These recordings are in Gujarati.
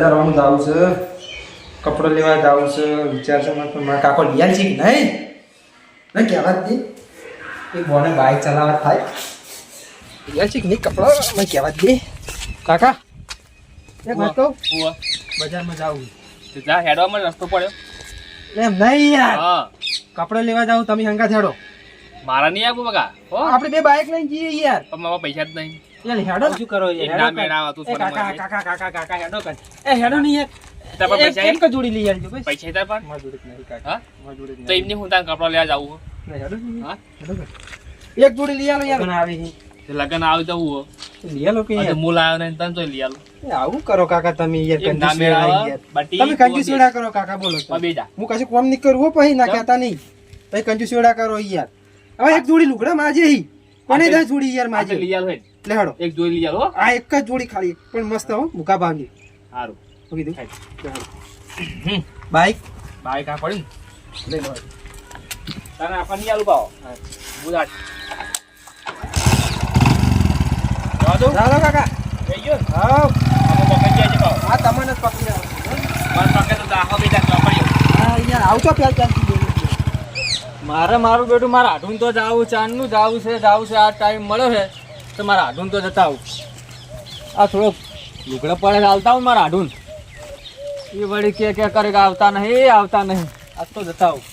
બજારમાં જાવું છે, કપડો લેવા જાવું છે. વિચાર છે મારા કાકો લિયા છે કે નહીં નહીં કહેવા જ દે. એક બોને બાઇક ચલાવવા થાય લિયા છે કે નહીં કપડો મેં કહેવા જ દે. કાકા એક વાત કહું, બજારમાં જાવું તો જા હેડવામાં રસ્તો પડ્યો એમ નહીં યાર. હા કપડો લેવા જાવ તમે હંગા થેડો. મારા નહીં આવું બગા હો આપણે બે બાઇક લઈને જઈએ યાર. પણ મારા પૈસા જ નહીં. યાર હેડો શું કરો એક ના મેળા તું કાકા કાકા કાકા કાકા હેડો કર. એ હેડો નહીં યાર. તારા પાસે પૈસા એક જોડી લઈ આવજો બસ. પૈસા તાર પર મારા જોડે નહીં કાકા. હા મારા જોડે નહીં. તો એમની હું તાર કપડા લેવા જાવું નહીં હેડો નહીં. હા હેડો કર. એક જોડી લઈ આલો યાર. આવી હી. તે લગન આવી જવું હો લઈ આલો કે યાર. મૂળ આવ્યો ને તને તો લઈ આલો એ આવું કરો કાકા તમે યાર. એક ના કંજૂસ મેળા વેળા યાર. બટી તમે કંજૂસ વેળા કરો કાકા બોલો તો. બેજા હું કશું કોમ નહીં કરું હો પછી ના કહેતા નહીં. પછી કંજૂસ વેળા કરો યાર. હવે એક જોડી લુગડા માજે હી. કોને દે જોડી યાર માજે. લઈ આલો હેડ લે હેડો. એક જોઈ લઈ આલો આ એક જ જોડી ખાલી પણ મસ્ત હો મુકા બાંધી. સારું હું કીધું બાઈક બાઈક આ પડી લઈ લો. તને આપણને નહીં આલું પાવો બુધાટ જવા દઉં ચાલો કાકા. જઈ ગયો હા અમે પકડી જાય છે પાવો આ તમને જ પકડી રહ્યો. મારે પકડે તો આખો બેટા ચોપડ્યો હા યાર આવતો પ્યાર ચાલતી બોલું. મારું બેટું મારા હાડું તો જાવું ચાંદનું જાવું છે આ ટાઈમ મળ્યો છે તો મારા હાડું તો જતા આવું. આ થોડોક લુગડા પડે આવતા આવું મારા હાડું એ વળી કે કરે કે આવતા નહીં આજ તો જતા આવું.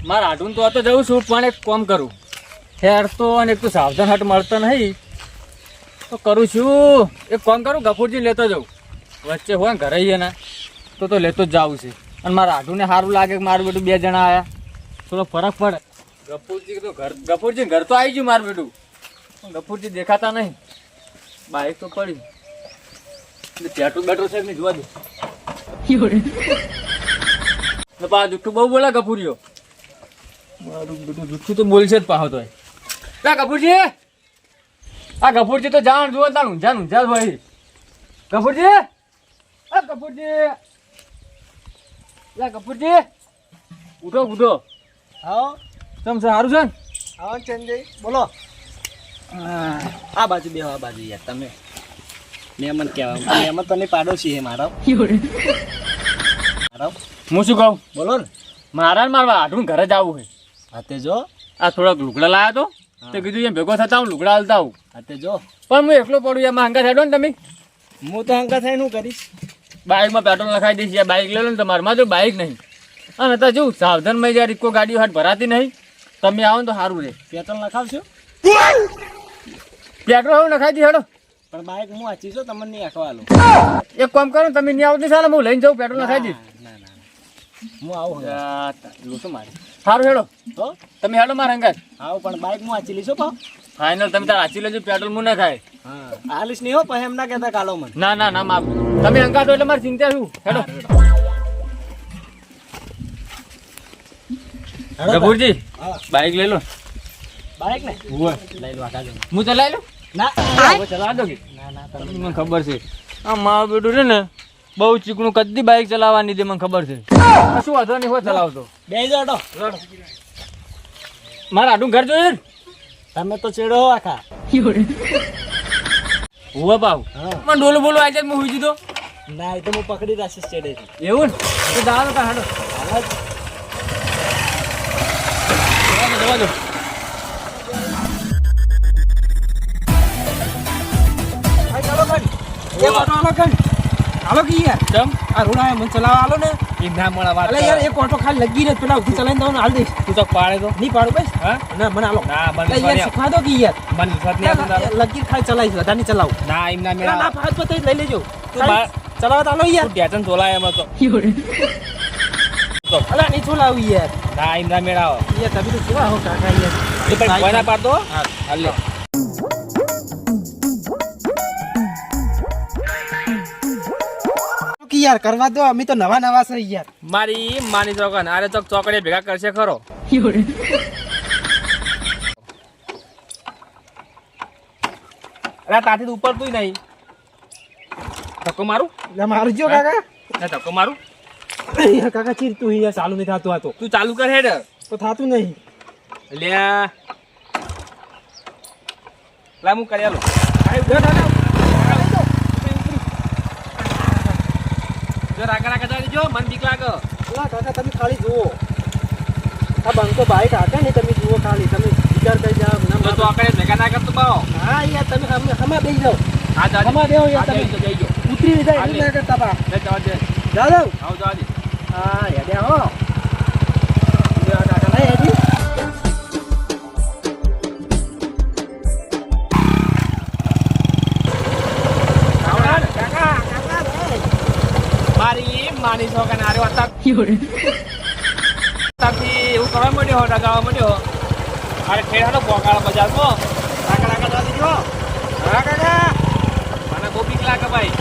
મારા હાડું તો તો જવું છું પણ એક કામ કરું ખેર તો અને એક તો સાવધાન હટ મળતો નહીં તો કરું છું એક કામ કરું ગફુરજી લેતો જાઉં વચ્ચે હોય ને ઘરે ને તો લેતો જ જાવું છે. અને મારા હાડુને સારું લાગે કે મારું બેટું બે જણા આવ્યા થોડો ફરક પડે. ગફુરજી ઘર તો આવી ગયું મારું બેટું પણ ગફુરજી દેખાતા નહીં. બાઈક તો પડી પેટ્રોલ બેટ્રોલ છે નહીં જોવા દે. પા જુઠ્ઠું બહુ બોલા ગફુરીઓ. મારું બેટું જુઠ્ઠું તો બોલશે જ પાહો તો. ગફુરજી આ ગફુરજી તો જાણ જુઓ તાર ઊંઝા ભાઈ. ગફુરજી આ ગફુરજી કપૂરજી ઉઠો હા તમ સારું છે ને? હા ચંજય બોલો. આ બાજુ બે આ બાજુ યાર તમે મહેમાન કહેવા મહેમાન તને પાડોશી છે મારો. હું શું કહું બોલો ને. મારા હાડું ઘરે જ આવું છે. હા તે જો આ થોડાક લુગડા લાયા તો તે કીધું એમ ભેગો થતા હું લુગડા હાલતા આવું. હા તે જો પણ હું એકલો પડું એમાં હંગા થેડો ને તમે. હું તો હંગા થઈને શું કરીશ. બાઇકમાં પેટ્રોલ નખાઈ દઈશ યાર. બાઇક લઈ લો ને તમારમાં જો બાઇક નહીં અને તો જો સાવધાનમાં યાર ઇકો ગાડીઓ હાટ ભરાતી નહીં. તમે આવો ને તો સારું રહે. પેટ્રોલ નખાવશો પેટ્રોલ હવે નખાઈ દી હેડો. પણ બાઇક હું વાંચી છું તમને નહીં આખવાલો. એક કામ કરો તમે નહીં આવતી ચાલે હું લઈને જાઉં પેટ્રોલ નખાઈ દઈશ. હું આવું શું મારે સારું હેડો તો તમે હેડો મારા અંગાત. આવું પણ બાઇક હું વાંચી લઈશું પાવ ફાઇનલ તમે તાર વાંચી લેજો પેટ્રોલ હું ના ખાય. હા આલીશ નહીં હો પછી એમ ના કહેતા કાલો મને. ના માફ તમે અંગાત એટલે મારી ચિંતા શું હેડો. ગફુરજી બાઇક લઈ લો. બાઇક ને લઈ લો હું ચલાવી લો. ના ચલાવા દો કે ના મને ખબર છે આ મારું બેટું છે ને બહુ ચીકણું કદી બાઇક ચલાવવાની દે મને ખબર છે. શું વાંધો નહીં હોય ચલાવતો બે જડો મારા આડું ઘર જોયું તમે તો ચેડો આખા હુવા બાવ મને ડોલું બોલું આજે હું હુઈ દીધો. ના એ તો હું પકડી રાખીશ ચેડે એવું ને તો દાવા કા હાડો જવા દો. હાલો કે યાર ચમ આ રોડ આયા મને ચલાવવા હાલો ને. એ ના મળા વાત અલે યાર એક ઓટો ખાલી લગી રહે પેલા ઉઠી ચલાવીને દઉં ને હાલ દઈશ. તું તો પાડે તો નહીં પાડું બસ. હા ના મને હાલો ના અલે યાર શીખવા દો કે યાર. મને વિશ્વાસ નહીં આવતો તારો. લગી ખાલી ચલાવીશ વધારે નહીં ચલાવું. ના એમ ના ના મેળા ના ફાજ બતાવી લઈ લેજો. તું બા- ચલાવવા તો હાલો યાર. તું ટેશન તોલાય એમાં તો અલા નહીં ચલાવું યાર. ના એમ ના મેળા યાર તમે તો કેવા હો કાકા યાર. એ પણ કોઈ ના પાડતો. હા હાલ લે કે યાર કરવા દો અમે તો નવા છે યાર. મારી માની ચોકન આરે ચોકડે ભેગા કરશે ખરો. અરે તાથી ઉપર તું નહીં ધક્કો મારું એટલે મારું જો કાકા. ધક્કો મારું યાર કાકા ચીર તું યાર ચાલુ નહીં થતું આ તો. તું ચાલુ કર હેડ તો થતું નહીં. લે લા હું કરી આલું. જો રાગા રાગા ચાલી જો મન બીક લાગે. ઓલા કાકા તમે ખાલી જુઓ આ બંકો બાઈક હાકે ને તમે જુઓ ખાલી તમે વિચાર કરી જાવ તો તું આકડે ભેગા ના કરતો પાવો. હા યાર તમે હમા બેસી જાઓ હા જા હમા બેહો યાર તમે જઈજો. ઉતરી જાય એવું ના કરતા બા લે જવા દે. જાઓ આવ જવા દે. હા યાર હો હા યાર મારી માની છોકરા આરે હતા તાથી એવું કરવા માંડ્યો ડગાવા માંડ્યો. અરે ઠેડાનો બોકાળો બજારમાં રાગા રાગા ચાલી જો. હા કાકા મને બહુ બીક લાગે ભાઈ.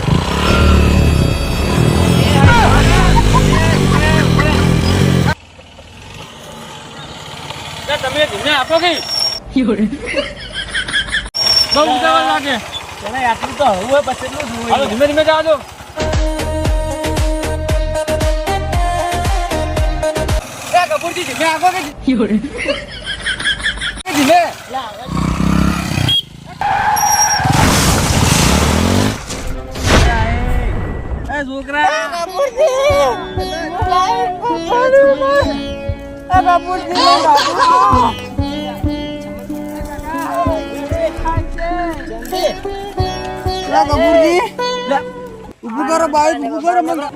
તમે ધીમે આપો કે બહુ ઉતાવળ લાગે. પેલા આટલું તો હવે પછી એટલું જ હાલો ધીમે ધીમે જવા દો. એ કપૂરજી ધીમે આપો કે ધીમે. એ છોકરા ઉભું કરો બાઈક ઉભું કરો મને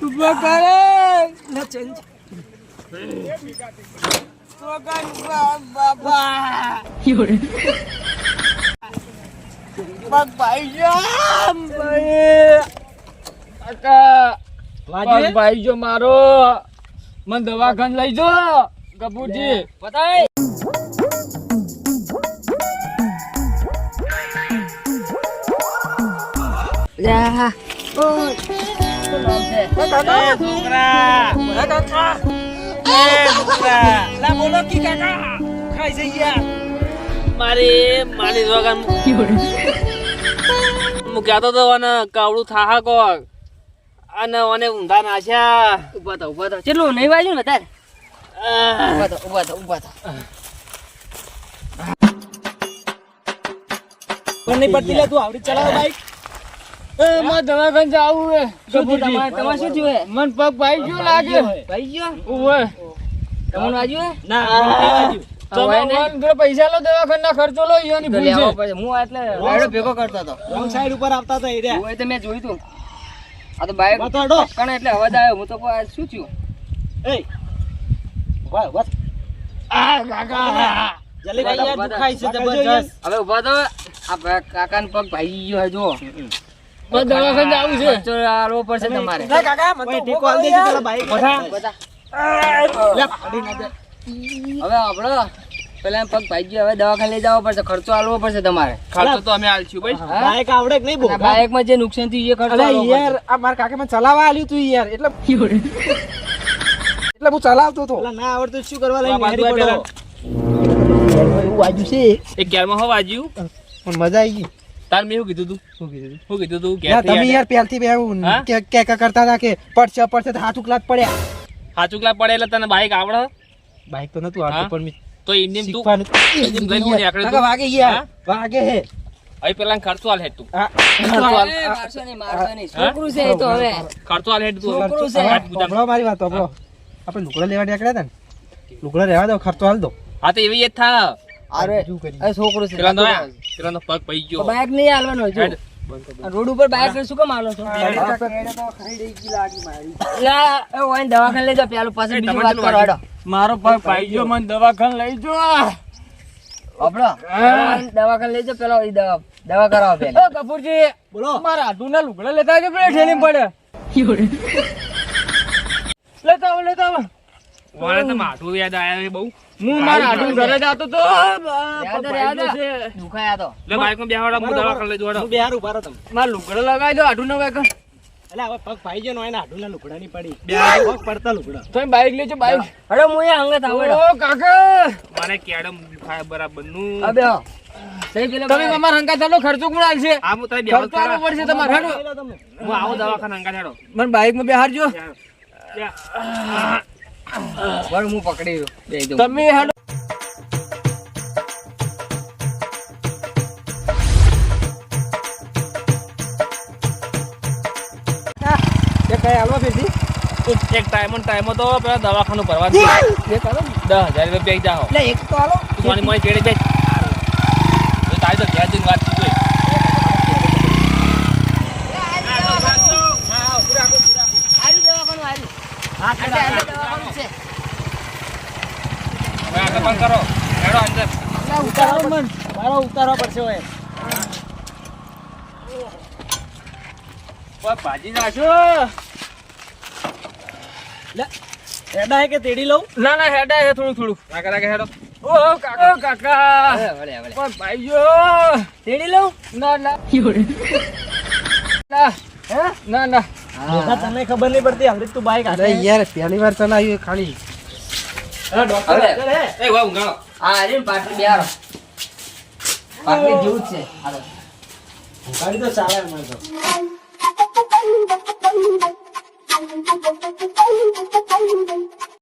ઉભું કરે ભાઈ જો મારો મને દવાખાને લઈ જો કપૂરજી બતાય. મારી માની જોગન હું કહેતો તો અને કાવડું થાહા કો અને ઓને ઊંધા નાખ્યા. ઉભા થા કેટલું નહીં વાગ્યું ને તાર ઉભા થા નહીં પડતી લે તું આવડી ચલાવ બાઈક મારે દવાખાને જાવું હે કપૂરજી. તમારે શું થયું હે? મન પગ ભાઈ ગયો લાગે. ભાઈ ગયો? ઉવે તમને વાગ્યું હે? ના તમે મન ઘરે પૈસા લો દવાખાના ખર્ચો લો ઈયોની તો ભૂલ લેવો છે. પડે. હું એટલે રાયડો ભેગો કરતો હતો. રોંગ સાઈડ ઉપર આવતા હતા એ રહ્યા હું એ તો મેં જોયું તું. આ તો બાઈક બતાડો. કણે એટલે અવાજ આવ્યો. હું તો કહું આ શું થયું? એ વાહ વાહ આ કાકા જલ્દી બતાવો, યાર બતાવો. દુખાય છે જબરજસ્ત હવે ઉભા તો આ કાકાનો પગ ભાઈ ગયો હે જો. બસ દવાખાને જાવું છે. ખર્ચો આલવો પડશે તમારે. ના કાકા મને તો ઠીક વાલ દેજો પેલા બાઈક બધા. લે પડી ના જાય હવે આપણો પેલા પગ ભાઈ ગયો. હવે દવાખાને લઈ જવો પડશે. ખર્ચો આલવો પડશે તમારે. ખર્ચો તો અમે આલશું ભાઈ. હા? બાઈક આવડે કે નહીં બહુ આ બાઈકમાં જે નુકસાન થયું એ ખર્ચો અરે આલવો યાર પડશે. આ મારા કાકા મને ચલાવવા આલ્યું તું યાર એટલે હું ચલાવતો હતો ના આવડતું શું કરવા લઈને બાબા, હેરી પેલા. પડો એવું વાજ્યું છે એક ગેરમાં હો વાજ્યું. પણ મજા આવી ગઈ તાર મેં શું કીધું તું શું કીધું તું યાર તમે યાર પહેલથી બે હા? કે કરતા હતા કે પડશે હાથ ઉકલાત પડ્યા હાચુકલા પડે એટલે તને બાઈક આવડે બાઈક તો નતું હા? આવતું પણ મેં તો ઇન્ડિયમ તું શીખવાનું એમ લઈને હું નીકળ્યો કાકા તું. વાગે યાર હા? વાગે હે હવે પેલા ખર્ચો હાલ હેડ તું. હા. એ મારશો નહીં, મારશો નહીં. છોકરું છે એ તો હવે. ખર્ચો હાલ હેડ તું. છોકરું છે. હાથ ગુજાર. સાંભળો મારી વાત સાંભળો આપણે લુગડા લેવા નીકળ્યા હતા ને લુગડા રહેવા દો ખર્ચો હાલ દો હા તો એવી જ થા. અરે શું કરી એ છોકરું છે. પેલા તો પગ પઈ તો ગયો. બાઈક નહીં હાલવાનો જો. હેડ. આ રોડ ઉપર બાઈક શું કામ હાલો છો? લા, એ ઓય દવાખાને લઈ જાઓ. પેલું પાછું બીજી વાત કરો હેડો. મારો પગ ભાઈ ગયો મને દવાખાને લઈ જો. આપણો દવાખાને લઈ જાઓ. પેલો ઈ દવા કરાવો પેલા. ઓ કપૂરજી બોલો મારા આટુના લુગડા લેતા આવજો પેલા ઠેલીમાં પડે. લેતા આવો. વાળા તો માથું યાદ આયા બહુ. હું મારા આટું ઘરે જતો તો યાદ રે, યાદ રે. દુખાયા તો. લે બાઈકમાં બેહાડો હું દવાખાને લઈ જવાડો. હું બિહાર ઉભા રહો તમે મારા લુગડા લગાવી દો આટું ના વાગે. એટલે હવે પગ ભાઈ ગયો ને હાડુના લુગડા ની પડી પગ પડતા લુગડા તમે બાઈક લેજો બાઈક. હેડો હું અહીંયા અંગત આવું હેડો. ઓ કાકા મને કેડમ ખાય બરાબર નું. આ બેહો. સહી પેલો તમે અમારા હંકા ચાલો ખર્ચો કોણ આલશે? આ હું તારી બેહાડ ખર્ચો આલવો પડશે તમારે હેડો. હું આવો દવાખાને અંગા હેડો. મને બાઈકમાં બેહાડજો. બરાબર હું પકડી રહ્યો. બે દઉં. તમે હેડો. લીધી એક ટાઈમ તો પેલા દવાખાનું ભરવા દે બે કરો 10,000 રૂપિયા પેક જાઓ એટલે એક તો હાલો તું મને ચેડે બે તો તારી તો ઘેર જઈને વાત કરી આર્યું દવાખાનું આર્યું હા દવાખાનું છે આગળ બંધ કરો હેડો અંદર ઉતારો મન મારો ઉતારવા પડશે હવે ભાજી નાખો હેડા હે કે તેડી લઉં? ના હેડા હે થોડું રાગે હેડો ઓ કાકા વળે પણ ભાઈઓ તેડી લઉં? ના ના તને ખબર નહીં પડતી અમૃત તું બાઈક અરે યાર પહેલી વાર ચલાવ્યું એ ખાલી એ વાહ ઊંઘાડો હા આર્યું પાટલી બેહારો પાટલી જેવું જ છે હાલો ગાડી તો ચાલે અમારે તો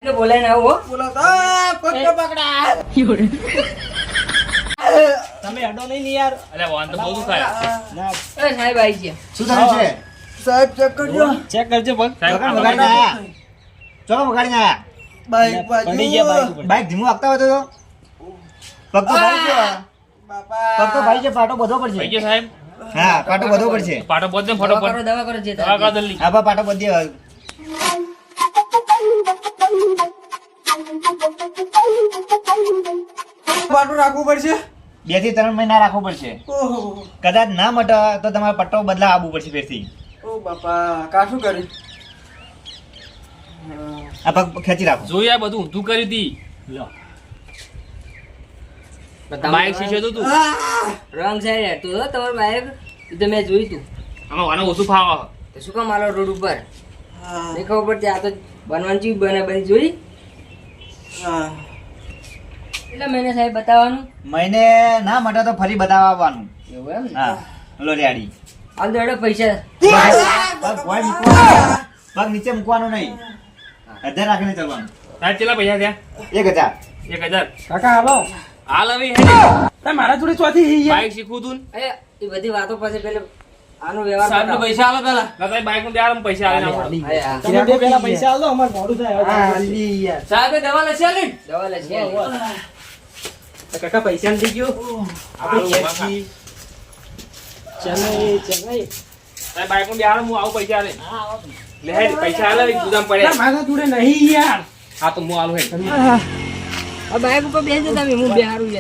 એટલે બોલાય ના હો તમે હેડો નહીં ને યાર. અલે વાન તો બહુ થાય એ સાહેબ આવી છે શું થયું છે? સાહેબ ચેક કરજો ચેક કરજો પગ સાહેબ ચોકન વગાડીને આયા. ચોકન વગાડીને આયા. બાઈક પડી ગયા બાઈક ઉપર. બાઈક ધીમું આપતા હોય તો પગ તો ભાઈ છે. પગ તો ભાઈ છે, પાટો બધો પડશે. ભાઈ સાહેબ હા, પાટો બધો પડશે. પાટો બોધ દે દવા ફટોફટ કરો જે દવા કરો જલ્દી હા, બા પાટો બધી પાટું રાખવું પડશે 2 થી 3 મહિના રાખવું પડશે. ઓહો કદાચ ના મટે તો તમારે પટ્ટો બદલા આવવું પડશે ફેરથી. ઓ બાપા કાશું કર્યું આ પગ ખેંચી રાખો. જોયા બધું ઊંધું કરી દી બાઈક શીશે તો તું રંગ સાઈડ હેઠતું હતો તમારું બાઈક એ તો મેં જોયું તું આમાં વાને ઓછું ફાવા તો શું કામ આલો રોડ ઉપર હા નહીં ખબર પડતી આ તો બનવાની ચીજ બની જોઈ હા એટલે મેને સાહેબ બતાવવાનું મહિને ના મટે તો ફરી બતાવવા આવવાનું. એવું એમ ને હા, લો રેડી. હાલ તો હેડો પૈસા પગ ભોંય મૂકવાનો. પગ નીચે મૂકવાનો નહીં. 1000 રાખીને ચાલવાનું. સાહેબ કેટલા પૈસા થયા 1000. 1000 કાકા હાલો હાલ હવે મારા જોડે ચોથી યાર બાઈક શીખવું તું એ બધી વાતો પછી પેલે આનો વ્યવહાર સાહેબ બતાવો. પૈસા આલો પેલા તારી બાઈક નું ત્યાં પૈસા આલે નાખો હા, હા. તમે બે પેલા પૈસા આલો અમારે મોડું થાય હવે. આલી યાર સાહેબ દવા લેશે આલે દવા લેશે કાકા પૈસા નથી ગયો આપણે ચલાઈ સાહેબ બાઈક નું બિહાર હું આવું પૈસા આલે લે હેડ પૈસા આલે ગુદામ પડે મારા જોડે નહીં યાર હા તો હું આલું હેડ આ બાઈક ઉપર બેસજો તમે હું બેહારું છે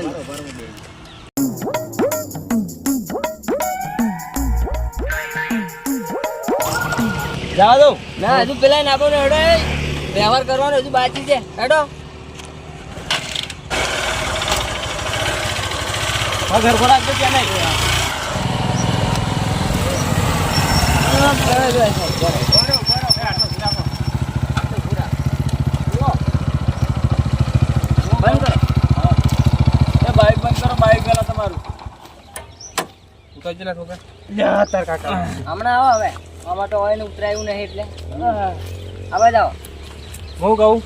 જવા દો. ના હજુ પેલા ના બોલે હેડો એ. વ્યવહાર કરવાનો હજુ બાકી છે હેડો પગ હરખો રાખજો ત્યાં નહીં. બંધ કરો એ બાઈક બંધ કરો, બાઈક પેલા તમારું. ઉતારજે લા છોકરા યા તાર કાકા હમણાં આવો હવે આમાં તો હોય ને ઉતરાયું નહીં એટલે આવા જાઓ હું કહું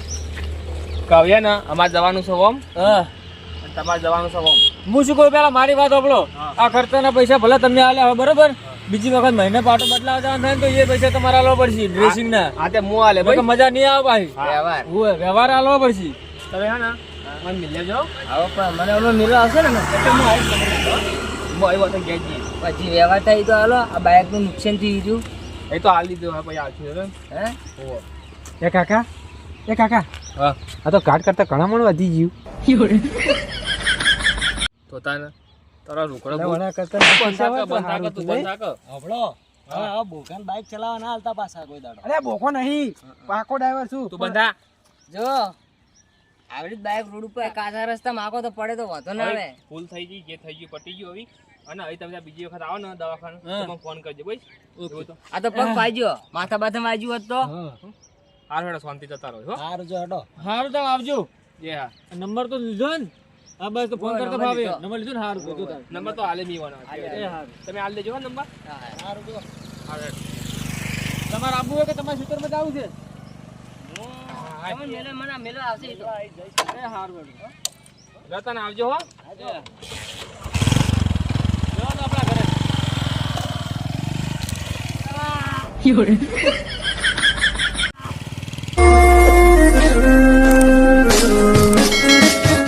કાવ્યા ને અમારે જવાનું છે ઓમ હા. અને તમારે જવાનું છે ઓમ હું શું કહું પેલા મારી વાત સાંભળો. આ ખર્ચાના પૈસા ભલે તમને આલ્યા હવે બરોબર, બીજી વખત મહિને પાટો બદલાવા જવાનું થાય ને તો એ પૈસા તમારે આલવા પડશે ડ્રેસિંગ ના. હા તે હું આલે ભાઈ ભાઈ મજા નહીં આવે ભાઈ. વ્યવહાર ઓય, વ્યવહાર આલવા પડશે. તમે હા ને મને મિલ લેજો આવો પણ મને ઓલો નીરો આવશે ને એટલે હું આવીશ તમને હું આવ્યો તો ઘેર જઈએ પછી વ્યવહાર થાય તો હાલો આ બાઈક નું નુકસાન થઈ ગયું એ તો હાલ દીધું હા પછી આવશું હે એ કાકા હા આ તો કાટ કરતા ઘણા મણ વધી ગયું તો તાને તારા રોકડા એટલે બહુ વણા કરતા બંધ થાક બંધ થાક તું બંધ થાક હભળો, હવે આ બોકાન બાઈક ચલાવવા ના હાલતા પાછા કોઈ દાડો. અરે બોકો નહીં પાકો ડ્રાઈવર છું તું બંધા જો આવડી બાઈક રોડ ઉપર કાચા રસ્તા માગો તો પડે તો વાંધો ના આવે ફૂલ થઈ ગઈ જે થઈ ગયું પટી ગયું હવે અને હવે તમે બીજી વખત આવો ને દવાખાને તો મને ફોન કરજો ભાઈ એવું તો આ તો પગ પાડ્યો માથા બાથા વાગ્યું હોત તો હાર હેડો શાંતિ જતા રહો હો હારું જો હટો. હારું તો આવજો જે હા નંબર તો લીધો ને? હા બસ તો ફોન ઓય, કરતો નંબર ભાવે. લીધો. નંબર લીધો ને હારું કીધું તારે. નંબર તો હાલે મીવાનો એ હારું. તમે હાલ દેજો હો નંબર હારું જો. હારું હેડ. તમારે આવવું હોય કે તમારે ખેતરમાં જ આવું છે? તમે મને મેલો આવશે ઈ તો. એ હારું હેડો. રતન આવજો હો જો તો આપણા ઘરે.